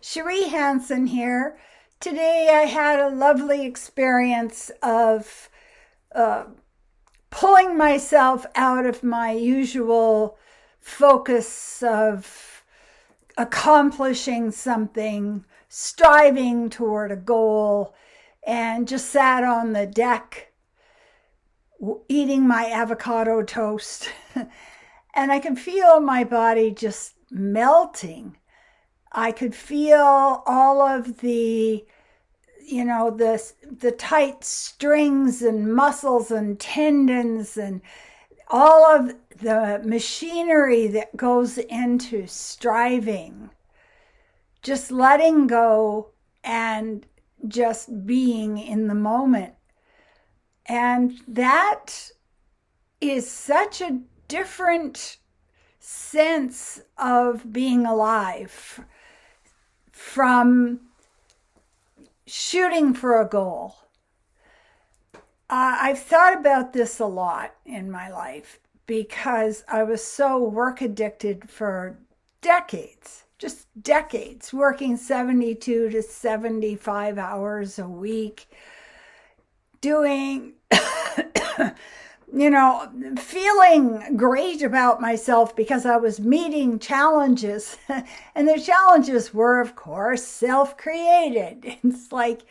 CherieHanson here. Today I had a lovely experience of uh, pulling myself out of my usual focus of accomplishing something, striving toward a goal, and just sat on the deck eating my avocado toast. And I could feel my body just melting. I could feel all of the tight strings and muscles and tendons and all of the machinery that goes into striving, just letting go and just being in the moment. And that is such a different sense of being alive from shooting for a goal. I've thought about this a lot in my life because I was so work addicted for decades, just decades, working 72 to 75 hours a week, doing feeling great about myself because I was meeting challenges. And the challenges were, of course, self-created. It's like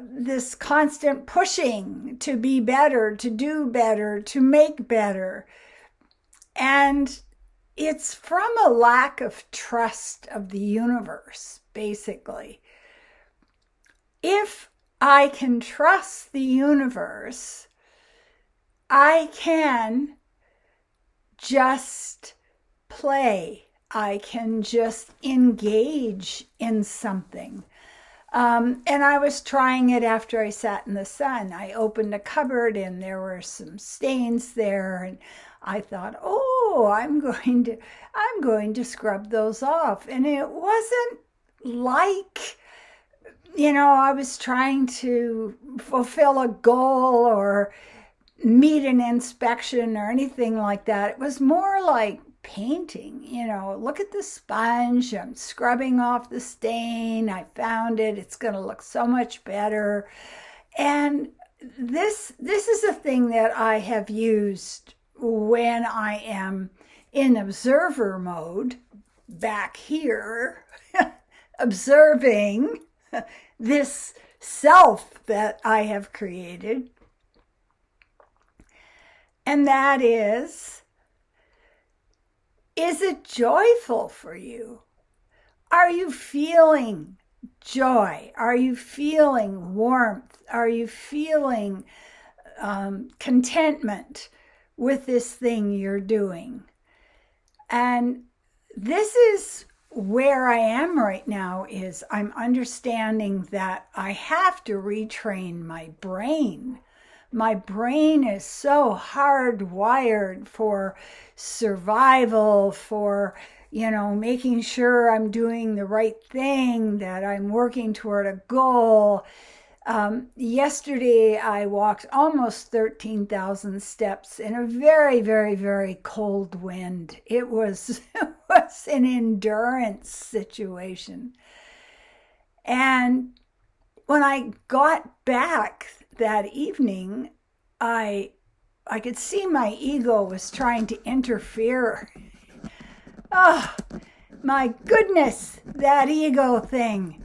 this constant pushing to be better, to do better, to make better. And it's from a lack of trust of the universe, basically. If I can trust the universe, I can just play. I can just engage in something. And I was trying it after I sat in the sun. I opened a cupboard and there were some stains there, and I thought, oh, I'm going to scrub those off. And it wasn't like, I was trying to fulfill a goal or meet an inspection or anything like that. It was more like painting. Look at the sponge. I'm scrubbing off the stain. I found it. It's going to look so much better. And this is a thing that I have used when I am in observer mode back here, observing this self that I have created. And that is it joyful for you? Are you feeling joy? Are you feeling warmth? Are you feeling contentment with this thing you're doing? And this is where I am right now, is I'm understanding that I have to retrain my brain. My brain is so hardwired for survival, for, making sure I'm doing the right thing, that I'm working toward a goal. Yesterday, I walked almost 13,000 steps in a very, very, very cold wind. It was an endurance situation. And when I got back that evening, I could see my ego was trying to interfere. Oh, my goodness, that ego thing.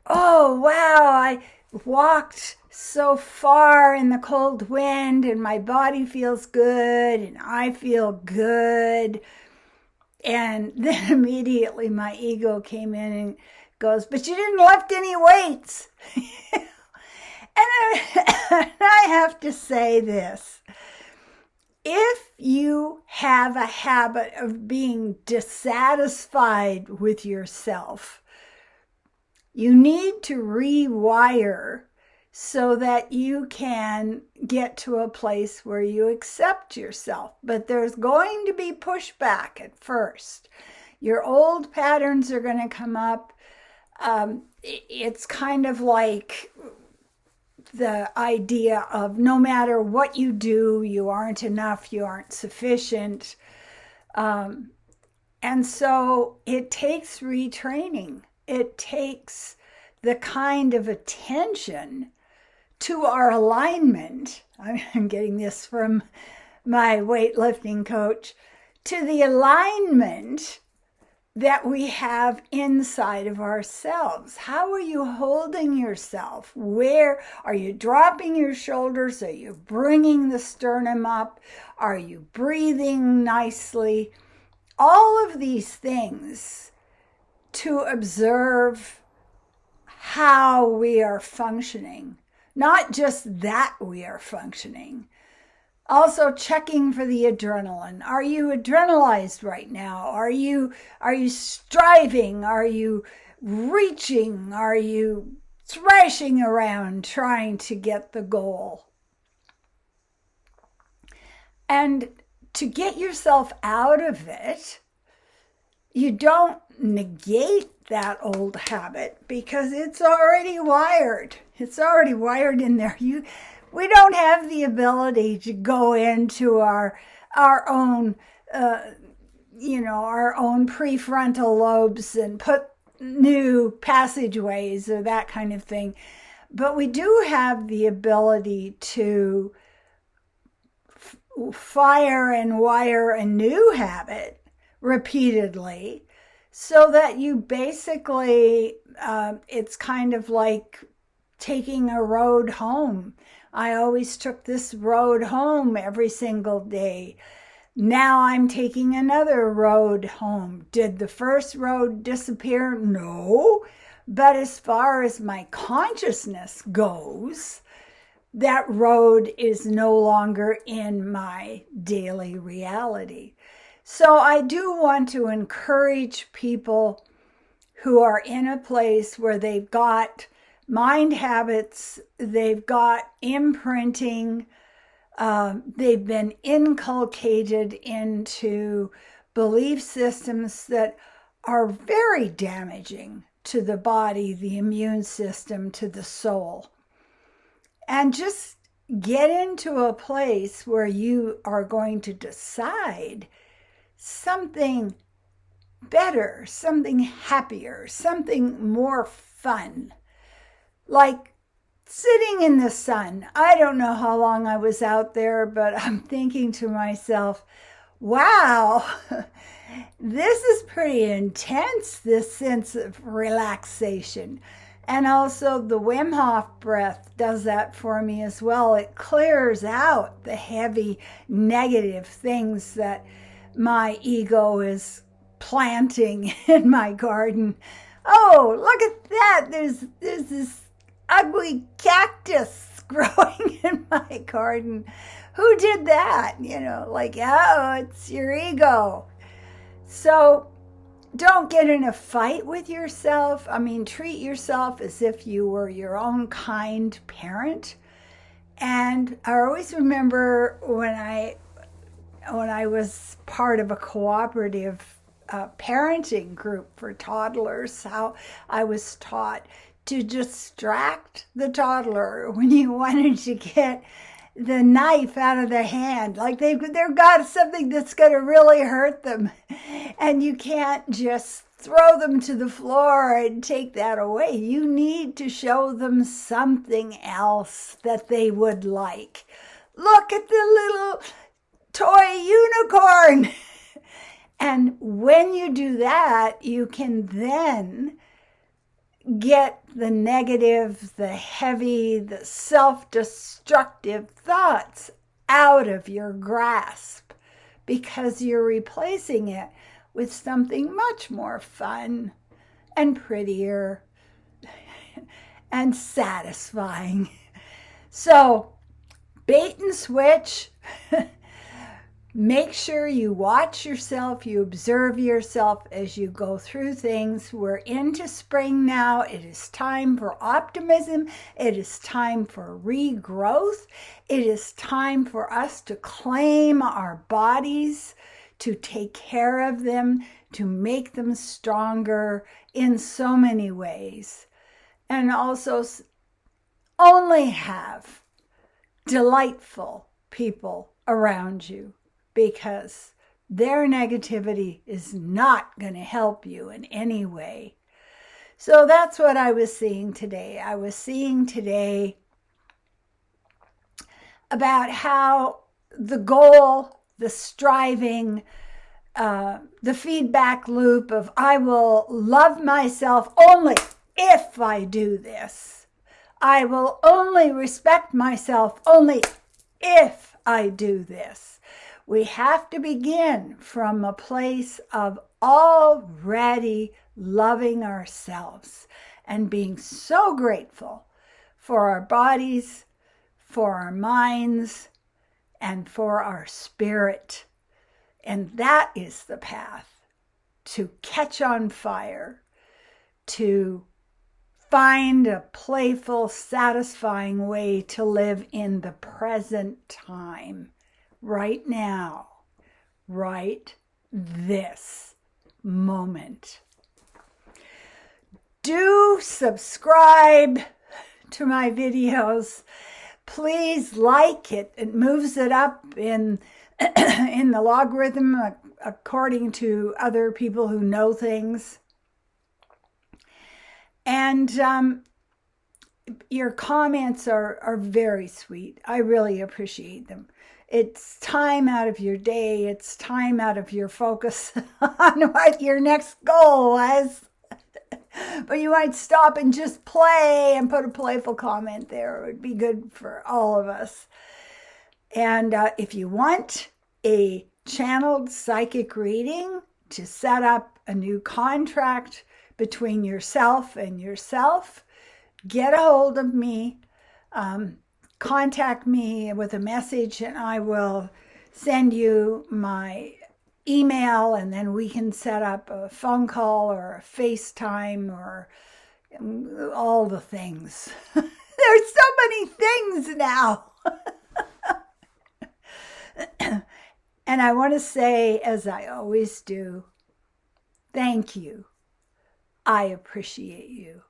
Oh, wow, I walked so far in the cold wind and my body feels good and I feel good. And then immediately my ego came in and goes, but you didn't lift any weights. And I have to say this. If you have a habit of being dissatisfied with yourself, you need to rewire so that you can get to a place where you accept yourself. But there's going to be pushback at first. Your old patterns are going to come up. It's kind of like the idea of no matter what you do, you aren't enough, you aren't sufficient. And And so it takes retraining. It takes the kind of attention to our alignment. I'm getting this from my weightlifting coach, to the alignment that we have inside of ourselves. How are you holding yourself? Where are you dropping your shoulders? Are you bringing the sternum up? Are you breathing nicely? All of these things to observe how we are functioning, not just that we are functioning. Also checking for the adrenaline. Are you adrenalized right now? Are you striving? Are you reaching? Are you thrashing around trying to get the goal? And to get yourself out of it, you don't negate that old habit because it's already wired. It's already wired in there. We don't have the ability to go into our own, our own prefrontal lobes and put new passageways or that kind of thing. But we do have the ability to fire and wire a new habit repeatedly so that you basically, it's kind of like taking a road home. I always took this road home every single day. Now I'm taking another road home. Did the first road disappear? No. But as far as my consciousness goes, that road is no longer in my daily reality. So I do want to encourage people who are in a place where they've got mind habits, they've got imprinting, they've been inculcated into belief systems that are very damaging to the body, the immune system, to the soul. And just get into a place where you are going to decide something better, something happier, something more fun. Like sitting in the sun. I don't know how long I was out there, but I'm thinking to myself, wow, this is pretty intense, this sense of relaxation. And also the Wim Hof breath does that for me as well. It clears out the heavy negative things that my ego is planting in my garden. Oh, look at that. There's this ugly cactus growing in my garden. Who did that? It's your ego. So don't get in a fight with yourself. Treat yourself as if you were your own kind parent. And I always remember when I was part of a cooperative parenting group for toddlers, how I was taught to distract the toddler when you wanted to get the knife out of their hand. Like they've got something that's going to really hurt them. And you can't just throw them to the floor and take that away. You need to show them something else that they would like. Look at the little toy unicorn. And when you do that, you can then get the negative, the heavy, the self-destructive thoughts out of your grasp because you're replacing it with something much more fun and prettier and satisfying. So, bait and switch. Make sure you watch yourself, you observe yourself as you go through things. We're into spring now. It is time for optimism. It is time for regrowth. It is time for us to claim our bodies, to take care of them, to make them stronger in so many ways. And also only have delightful people around you, because Their negativity is not going to help you in any way. So that's what I was seeing today. I was seeing today about how the goal, the striving, the feedback loop of I will love myself only if I do this. I will only respect myself only if I do this. We have to begin from a place of already loving ourselves and being so grateful for our bodies, for our minds, and for our spirit. And that is the path to catch on fire, to find a playful, satisfying way to live in the present time, right now, right this moment. Do subscribe to my videos. Please like it. It moves it up in the logarithm according to other people who know things. And your comments are very sweet. I really appreciate them. It's time out of your day. It's time out of your focus on what your next goal was. But you might stop and just play and put a playful comment there. It would be good for all of us. And if you want a channeled psychic reading to set up a new contract between yourself and yourself, get a hold of me. Contact me with a message and I will send you my email, and then we can set up a phone call or a FaceTime or all the things. There's so many things now. And I want to say, as I always do, thank you. I appreciate you.